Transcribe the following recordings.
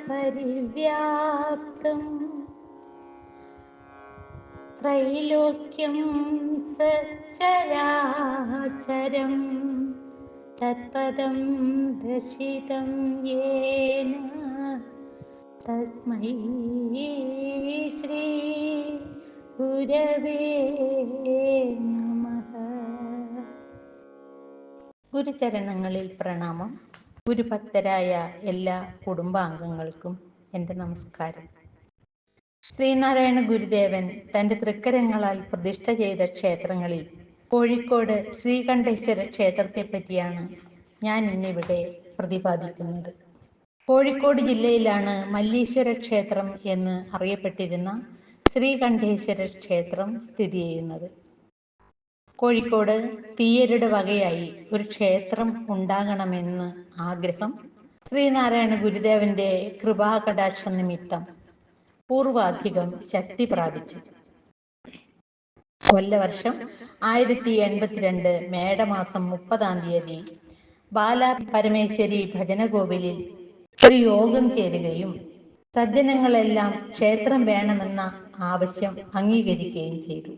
പരിവ്യാപ്തം ത്രൈലോക്യം സച്ചരാചരം തത്പദം ദർശിതം യേന തസ്മൈ ശ്രീ ഗുരവേ നമഃ. ഗുരുചരണങ്ങളിൽ പ്രണാമം. ഗുരുഭക്തരായ എല്ലാ കുടുംബാംഗങ്ങൾക്കും എൻ്റെ നമസ്കാരം. ശ്രീനാരായണ ഗുരുദേവൻ തൻ്റെ തൃക്കരങ്ങളാൽ പ്രതിഷ്ഠ ചെയ്ത ക്ഷേത്രങ്ങളിൽ കോഴിക്കോട് ശ്രീകണ്ഠേശ്വര ക്ഷേത്രത്തെ പറ്റിയാണ് ഞാൻ ഇന്നിവിടെ പ്രതിപാദിക്കുന്നത്. കോഴിക്കോട് ജില്ലയിലാണ് മല്ലീശ്വര ക്ഷേത്രം എന്ന് അറിയപ്പെട്ടിരുന്ന ശ്രീകണ്ഠേശ്വര ക്ഷേത്രം സ്ഥിതി ചെയ്യുന്നത്. കോഴിക്കോട് തീയരുടെ വകയായി ഒരു ക്ഷേത്രം ഉണ്ടാകണമെന്ന് ആഗ്രഹം ശ്രീനാരായണ ഗുരുദേവന്റെ കൃപാകടാക്ഷ നിമിത്തം പൂർവാധികം ശക്തി പ്രാപിച്ചു. കൊല്ലവർഷം 1082 മേടമാസം 30 ബാലാ പരമേശ്വരി ഭജനകോവിലിൽ ഒരു യോഗം ചേരുകയും സജ്ജനങ്ങളെല്ലാം ക്ഷേത്രം വേണമെന്ന ആവശ്യം അംഗീകരിക്കുകയും ചെയ്തു.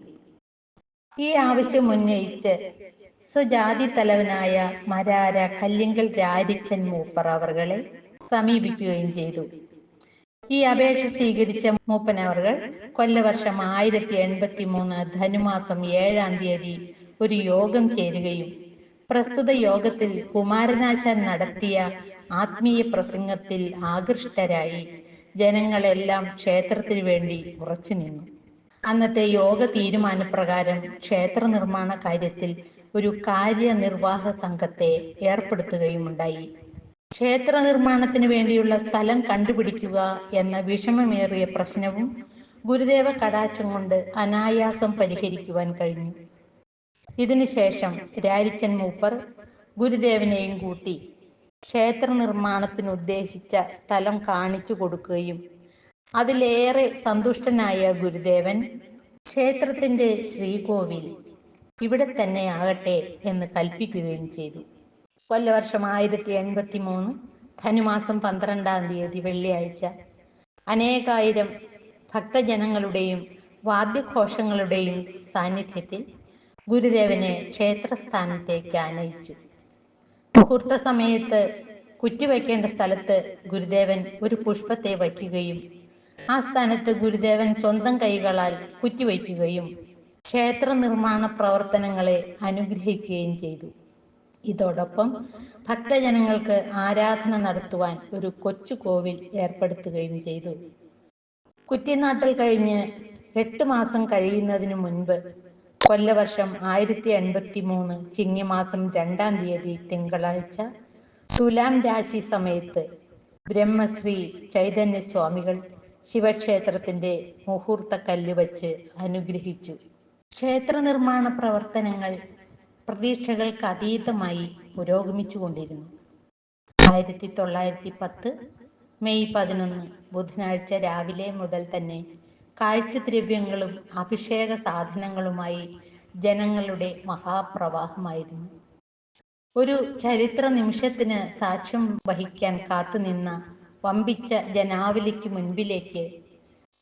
ഈ ആവശ്യം ഉന്നയിച്ച് സ്വജാതി തലവനായ മരാര കല്ലിങ്കൽ രാരിച്ചൻ മൂപ്പർ അവർകളെ സമീപിക്കുകയും ചെയ്തു. ഈ അപേക്ഷ സ്വീകരിച്ച മൂപ്പനവർകൾ കൊല്ലവർഷം 1083 ധനുമാസം 7 ഒരു യോഗം ചേരുകയും പ്രസ്തുത യോഗത്തിൽ കുമാരനാശാൻ നടത്തിയ ആത്മീയ പ്രസംഗത്തിൽ ആകൃഷ്ടരായി ജനങ്ങളെല്ലാം ക്ഷേത്രത്തിനു വേണ്ടി ഉറച്ചു നിന്നു. അന്നത്തെ യോഗ തീരുമാനപ്രകാരം ക്ഷേത്ര നിർമ്മാണ കാര്യത്തിൽ ഒരു കാര്യനിർവാഹ സംഘത്തെ ഏർപ്പെടുത്തുകയുമുണ്ടായി. ക്ഷേത്ര നിർമ്മാണത്തിന് വേണ്ടിയുള്ള സ്ഥലം കണ്ടുപിടിക്കുക എന്ന വിഷമമേറിയ പ്രശ്നവും ഗുരുദേവ കടാക്ഷം കൊണ്ട് അനായാസം പരിഹരിക്കുവാൻ കഴിഞ്ഞു. ഇതിനുശേഷം രാരിച്ചൻ മൂപ്പർ ഗുരുദേവനെയും കൂട്ടി ക്ഷേത്ര നിർമ്മാണത്തിന് ഉദ്ദേശിച്ച സ്ഥലം കാണിച്ചു കൊടുക്കുകയും അതിലേറെ സന്തുഷ്ടനായ ഗുരുദേവൻ ക്ഷേത്രത്തിന്റെ ശ്രീകോവിൽ ഇവിടെ തന്നെ ആകട്ടെ എന്ന് കൽപ്പിക്കുകയും ചെയ്തു. കൊല്ലവർഷം 1083 ധനുമാസം 12 വെള്ളിയാഴ്ച അനേകായിരം ഭക്തജനങ്ങളുടെയും വാദ്യഘോഷങ്ങളുടെയും സാന്നിധ്യത്തിൽ ഗുരുദേവനെ ക്ഷേത്രസ്ഥാനത്തേക്ക് ആനയിച്ചു. മുഹൂർത്ത സമയത്ത് കുറ്റിവയ്ക്കേണ്ട സ്ഥലത്ത് ഗുരുദേവൻ ഒരു പുഷ്പത്തെ വയ്ക്കുകയും ആ സ്ഥാനത്ത് ഗുരുദേവൻ സ്വന്തം കൈകളാൽ കുറ്റിവയ്ക്കുകയും ക്ഷേത്ര നിർമ്മാണ പ്രവർത്തനങ്ങളെ അനുഗ്രഹിക്കുകയും ചെയ്തു. ഇതോടൊപ്പം ഭക്തജനങ്ങൾക്ക് ആരാധന നടത്തുവാൻ ഒരു കൊച്ചു കോവിൽ ഏർപ്പെടുത്തുകയും ചെയ്തു. കുറ്റിനാട്ടൽ കഴിഞ്ഞ് 8 മാസം കഴിയുന്നതിനു മുൻപ് കൊല്ലവർഷം 1083 ചിങ്ങമാസം 2 തിങ്കളാഴ്ച തുലാം രാശി സമയത്ത് ബ്രഹ്മശ്രീ ചൈതന്യ സ്വാമികൾ ശിവക്ഷേത്രത്തിന്റെ മുഹൂർത്ത കല്ല് വച്ച് അനുഗ്രഹിച്ചു. ക്ഷേത്ര നിർമ്മാണ പ്രവർത്തനങ്ങൾ പ്രതീക്ഷകൾക്ക് അതീതമായി പുരോഗമിച്ചുകൊണ്ടിരുന്നു. 1910 മെയ് 11 ബുധനാഴ്ച രാവിലെ മുതൽ തന്നെ കാഴ്ചദ്രവ്യങ്ങളും അഭിഷേക സാധനങ്ങളുമായി ജനങ്ങളുടെ മഹാപ്രവാഹമായിരുന്നു. ഒരു ചരിത്ര നിമിഷത്തിന് സാക്ഷ്യം വഹിക്കാൻ കാത്തുനിന്ന വമ്പിച്ച ജനാവലിക്ക് മുൻപിലേക്ക്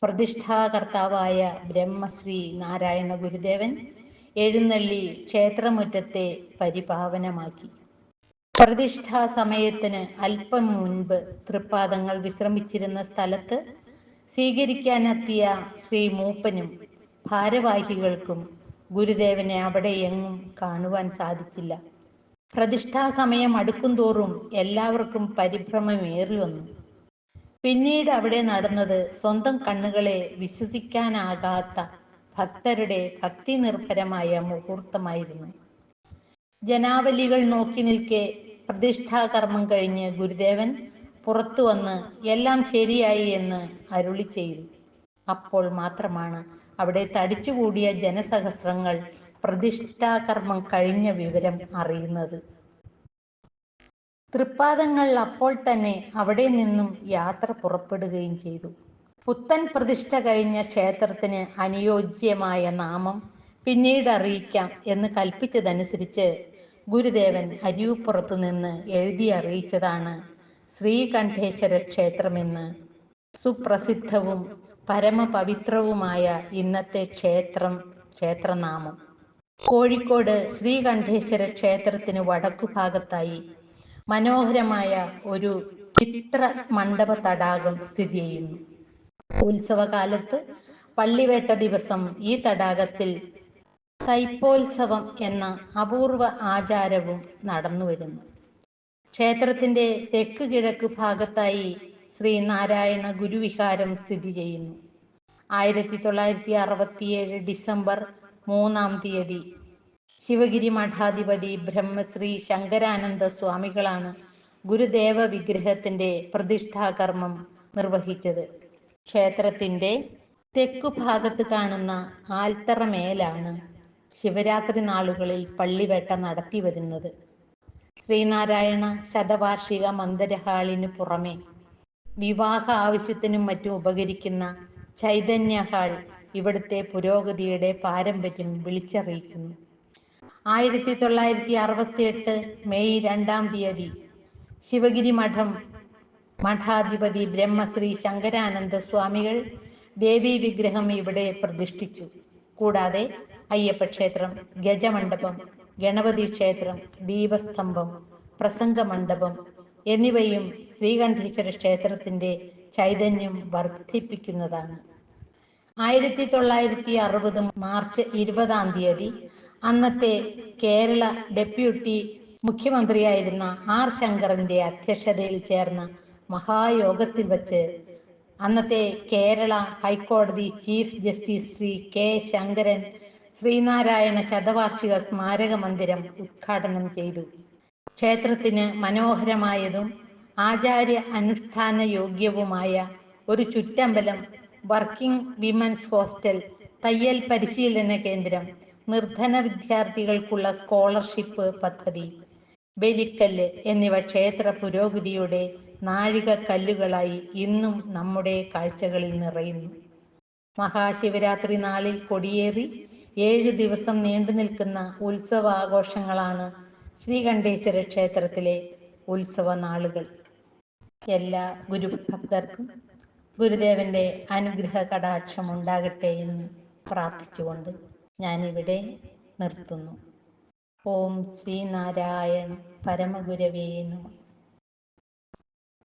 പ്രതിഷ്ഠാകർത്താവായ ബ്രഹ്മശ്രീ നാരായണ ഗുരുദേവൻ എഴുന്നള്ളി ക്ഷേത്രമുറ്റത്തെ പരിപാവനമാക്കി. പ്രതിഷ്ഠാ സമയത്തിന് അല്പം മുൻപ് തൃപ്പാദങ്ങൾ വിശ്രമിച്ചിരുന്ന സ്ഥലത്ത് സ്വീകരിക്കാനെത്തിയ ശ്രീ മൂപ്പനും ഭാരവാഹികൾക്കും ഗുരുദേവനെ അവിടെ എങ്ങും കാണുവാൻ സാധിച്ചില്ല. പ്രതിഷ്ഠാ സമയം അടുക്കുംതോറും എല്ലാവർക്കും പരിഭ്രമമേറി വന്നു. പിന്നീട് അവിടെ നടന്നത് സ്വന്തം കണ്ണുകളെ വിശ്വസിക്കാനാകാത്ത ഭക്തരുടെ ഭക്തി നിർഭരമായ മുഹൂർത്തമായിരുന്നു. ജനാവലികൾ നോക്കി നിൽക്കെ പ്രതിഷ്ഠാകർമ്മം കഴിഞ്ഞ് ഗുരുദേവൻ പുറത്തു വന്ന് എല്ലാം ശരിയായി എന്ന് അരുളി ചെയ്തു. അപ്പോൾ മാത്രമാണ് അവിടെ തടിച്ചുകൂടിയ ജനസഹസ്രങ്ങൾ പ്രതിഷ്ഠാകർമ്മം കഴിഞ്ഞ വിവരം അറിയുന്നത്. തൃപ്പാദങ്ങൾ അപ്പോൾ തന്നെ അവിടെ നിന്നും യാത്ര പുറപ്പെടുകയും ചെയ്തു. പുത്തൻ പ്രതിഷ്ഠ കഴിഞ്ഞ ക്ഷേത്രത്തിന് അനുയോജ്യമായ നാമം പിന്നീട് അറിയിക്കാം എന്ന് കൽപ്പിച്ചതനുസരിച്ച് ഗുരുദേവൻ അരിവുപ്പുറത്തു നിന്ന് എഴുതി അറിയിച്ചതാണ് ശ്രീകണ്ഠേശ്വര ക്ഷേത്രമെന്ന് സുപ്രസിദ്ധവും പരമപവിത്രവുമായ ഇന്നത്തെ ക്ഷേത്രനാമം. കോഴിക്കോട് ശ്രീകണ്ഠേശ്വര ക്ഷേത്രത്തിന് വടക്കുഭാഗത്തായി മനോഹരമായ ഒരു ചിത്ര മണ്ഡപ തടാകം സ്ഥിതി ചെയ്യുന്നു. ഉത്സവകാലത്ത് പള്ളിവേട്ട ദിവസം ഈ തടാകത്തിൽ തൈപ്പോത്സവം എന്ന അപൂർവ ആചാരവും നടന്നുവരുന്നു. ക്ഷേത്രത്തിന്റെ തെക്ക് കിഴക്ക് ഭാഗത്തായി ശ്രീനാരായണ ഗുരുവിഹാരം സ്ഥിതി ചെയ്യുന്നു. 1967 ഡിസംബർ 3 ശിവഗിരി മഠാധിപതി ബ്രഹ്മശ്രീ ശങ്കരാനന്ദ സ്വാമികളാണ് ഗുരുദേവ വിഗ്രഹത്തിന്റെ പ്രതിഷ്ഠാകർമ്മം നിർവഹിച്ചത്. ക്ഷേത്രത്തിന്റെ തെക്കുഭാഗത്ത് കാണുന്ന ആൽത്തറമേലാണ് ശിവരാത്രി നാളുകളിൽ പള്ളിവേട്ട നടത്തി വരുന്നത്. ശ്രീനാരായണ ശതവാർഷിക മന്ദിരഹാളിന് പുറമെ വിവാഹ ആവശ്യത്തിനും മറ്റും ഉപകരിക്കുന്ന ചൈതന്യ ഹാൾ ഇവിടുത്തെ പുരോഗതിയുടെ പാരമ്പര്യം വിളിച്ചറിയിക്കുന്നു. 1968 മെയ് 2 ശിവഗിരി മഠാധിപതി ബ്രഹ്മശ്രീ ശങ്കരാനന്ദ സ്വാമികൾ ദേവീ വിഗ്രഹം ഇവിടെ പ്രതിഷ്ഠിച്ചു. കൂടാതെ അയ്യപ്പക്ഷേത്രം, ഗജമണ്ഡപം, ഗണപതി ക്ഷേത്രം, ദീപസ്തംഭം, പ്രസംഗ മണ്ഡപം എന്നിവയും ശ്രീകണ്ഠേശ്വര ക്ഷേത്രത്തിന്റെ ചൈതന്യം വർദ്ധിപ്പിക്കുന്നതാണ്. 1960 മാർച്ച് 20 അന്നത്തെ കേരള ഡെപ്യൂട്ടി മുഖ്യമന്ത്രിയായിരുന്ന ആർ ശങ്കറിന്റെ അധ്യക്ഷതയിൽ ചേർന്ന മഹായോഗത്തിൽ വച്ച് അന്നത്തെ കേരള ഹൈക്കോടതി chief justice Shri K Sankaran Sreenarayana ശതവാർഷിക സ്മാരക മന്ദിരം ഉദ്ഘാടനം ചെയ്തു. ക്ഷേത്രത്തിന് മനോഹരമായതും ആചാര്യ അനുഷ്ഠാന യോഗ്യവുമായ ഒരു ചുറ്റമ്പലം, വർക്കിംഗ് വിമൻസ് ഹോസ്റ്റൽ, തയ്യൽ പരിശീലന കേന്ദ്രം, നിർധന വിദ്യാർത്ഥികൾക്കുള്ള സ്കോളർഷിപ്പ് പദ്ധതി, ബലിക്കല്ല് എന്നിവ ക്ഷേത്ര പുരോഗതിയുടെ നാഴികക്കല്ലുകളായി ഇന്നും നമ്മുടെ കാഴ്ചകളിൽ നിറയുന്നു. മഹാശിവരാത്രി നാളിൽ കൊടിയേറി 7 ദിവസം നീണ്ടു നിൽക്കുന്ന ഉത്സവാഘോഷങ്ങളാണ് ശ്രീകണ്ഠേശ്വര ക്ഷേത്രത്തിലെ ഉത്സവ നാളുകൾ. എല്ലാ ഗുരുഭക്തർക്കും ഗുരുദേവന്റെ അനുഗ്രഹ കടാക്ഷം ഉണ്ടാകട്ടെ എന്ന് പ്രാർത്ഥിച്ചുകൊണ്ട് ഞാനിവിടെ നിർത്തുന്നു. ഓം ശ്രീനാരായണ പരമഗുരവേ നമഃ.